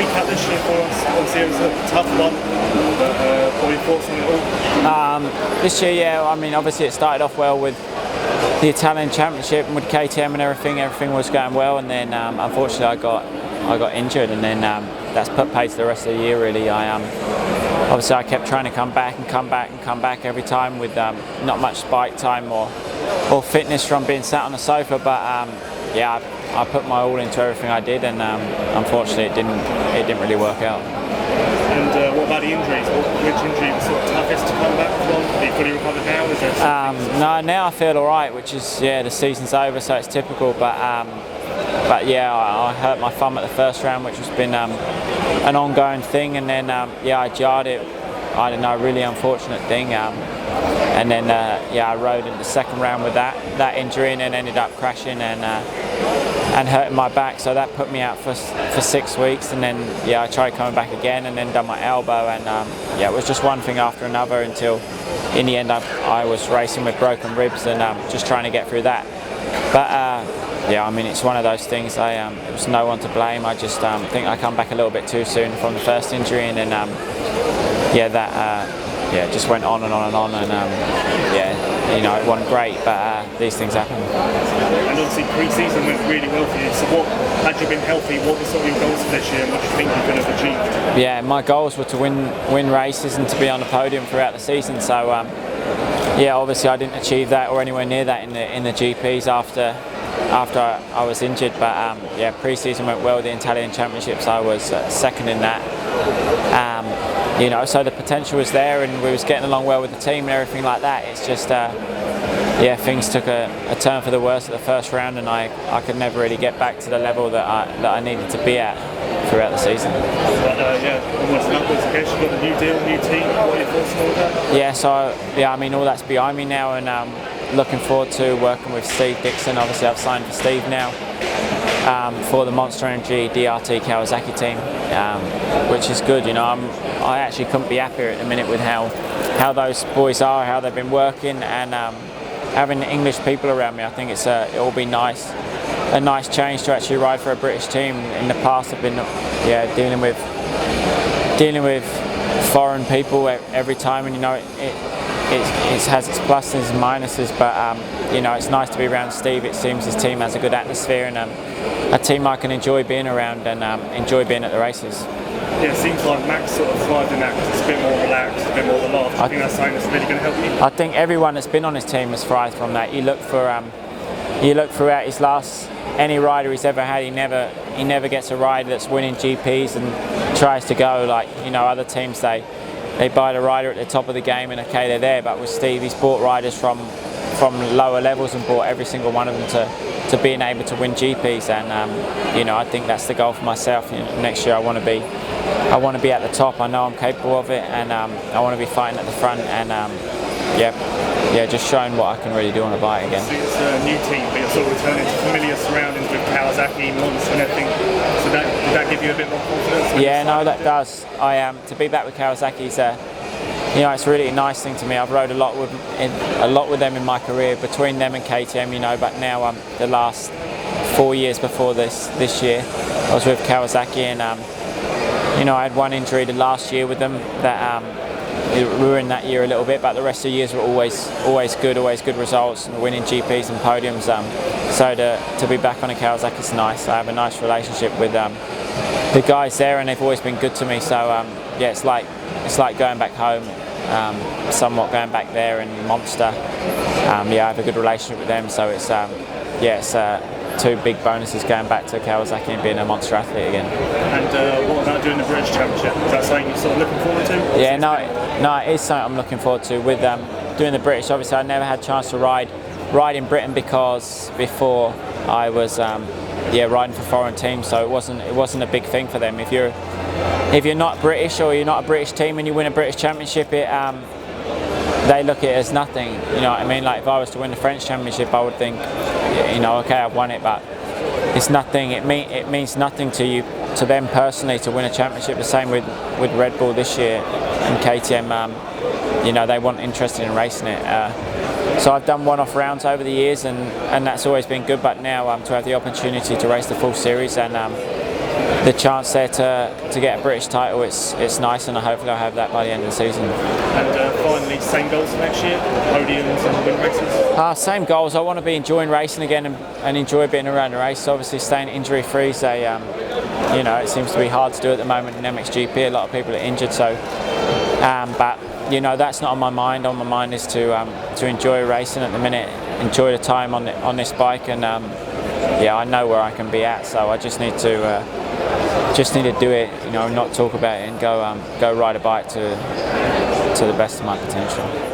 recap this year for us? Obviously, it was a tough one. What are your thoughts on it all? This year, yeah, I mean, obviously it started off well with the Italian Championship and with KTM and everything. Everything was going well, and then unfortunately I got injured, and then that's put pace to the rest of the year. Really, obviously I kept trying to come back every time with not much bike time or fitness from being sat on the sofa. But yeah, I put my all into everything I did, and unfortunately it didn't really work out. And what about the injuries? Which injury was sort of toughest to come back from? Are you fully recovered now? Is there no, now I feel all right, which is, yeah, the season's over, so it's typical. But yeah, I hurt my thumb at the first round, which has been an ongoing thing, and then yeah, I jarred it. I don't know, really unfortunate thing. And then yeah, I rode in the second round with that injury, and then ended up crashing and hurting my back, so that put me out for 6 weeks. And then yeah, I tried coming back again, and then done my elbow, and yeah, it was just one thing after another until in the end I was racing with broken ribs and just trying to get through that. But yeah, I mean, it's one of those things. It was no one to blame. I just think I come back a little bit too soon from the first injury, and then yeah, that yeah, it just went on and on and on, and yeah, you know, it wasn't great, but these things happen. And obviously pre-season went really well for you, so what, had you been healthy, what were sort of your goals for this year, and what do you think you could have achieved? Yeah, my goals were to win races and to be on the podium throughout the season, so yeah, obviously I didn't achieve that or anywhere near that in the GPs after I was injured, but yeah, pre-season went well. The Italian Championships, I was second in that. You know, so the potential was there, and we was getting along well with the team and everything like that. It's just yeah, things took a turn for the worse at the first round, and I could never really get back to the level that I needed to be at throughout the season. But yeah, almost an upwards occasion. Got a new deal, new team. What are your thoughts on all that? Yeah, so yeah, I mean, all that's behind me now, and looking forward to working with Steve Dixon. Obviously, I've signed for Steve now for the Monster Energy DRT Kawasaki team, which is good. You know, I actually couldn't be happier at the minute with how those boys are, how they've been working, and having English people around me. I think it'll be nice, a nice change to actually ride for a British team. In the past, I've been dealing with foreign people every time, and you know it has its pluses and minuses, but you know, it's nice to be around Steve. It seems his team has a good atmosphere, and a team I can enjoy being around and enjoy being at the races. Yeah, it seems like Max sort of thrived in that because it's a bit more relaxed, a bit more of a laugh. Do you think that's something that's really going to help you? I think everyone that's been on his team has thrived from that. You look throughout his any rider he's ever had, he never gets a rider that's winning GPs and tries to go like, you know, other teams they buy the rider at the top of the game and okay, they're there. But with Steve, he's bought riders from lower levels and brought every single one of them to being able to win GPs, and you know, I think that's the goal for myself. You know, next year I want to be at the top. I know I'm capable of it, and I want to be fighting at the front, and yeah, just showing what I can really do on a bike again. So it's a new team, but you're sort of returning to familiar surroundings with Kawasaki, Monster and everything. So did that give you a bit more confidence? Yeah, no, that does. To be back with Kawasaki is you know, it's really a nice thing to me. I've rode a lot with them in my career, between them and KTM, you know, but now the last 4 years before this year I was with Kawasaki, and you know, I had one injury the last year with them that it ruined that year a little bit, but the rest of the years were always good results and winning GPs and podiums. So to be back on a Kawasaki is nice. I have a nice relationship with the guys there, and they've always been good to me. So yeah, it's like going back home, somewhat going back there in Monster. Yeah, I have a good relationship with them, so it's yeah, it's two big bonuses going back to Kawasaki and being a Monster athlete again. And what about doing the British Championship? Is that something you're sort of looking forward to? Yeah, no, it is something I'm looking forward to. With doing the British, obviously I never had a chance to ride in Britain because before I was yeah, riding for foreign teams, so it wasn't a big thing for them. If you're not British or you're not a British team and you win a British Championship, they look at it as nothing. You know what I mean? Like if I was to win the French Championship, I would think, you know, okay, I've won it, but it's nothing. It means nothing to you, to them personally, to win a championship. The same with Red Bull this year and KTM. You know, they weren't interested in racing it. So I've done one-off rounds over the years, and that's always been good. But now to have the opportunity to race the full series, and the chance there to get a British title, it's nice, and hopefully I'll have that by the end of the season. And finally, same goals for next year? Podiums and win races? Same goals. I want to be enjoying racing again and enjoy being around the race. Obviously, staying injury free is you know, it seems to be hard to do at the moment in MXGP. A lot of people are injured, so but you know, that's not on my mind. On my mind is to enjoy racing at the minute, enjoy the time on this bike, and yeah, I know where I can be at, so I just need to do it, you know, not talk about it, and go ride a bike to the best of my potential.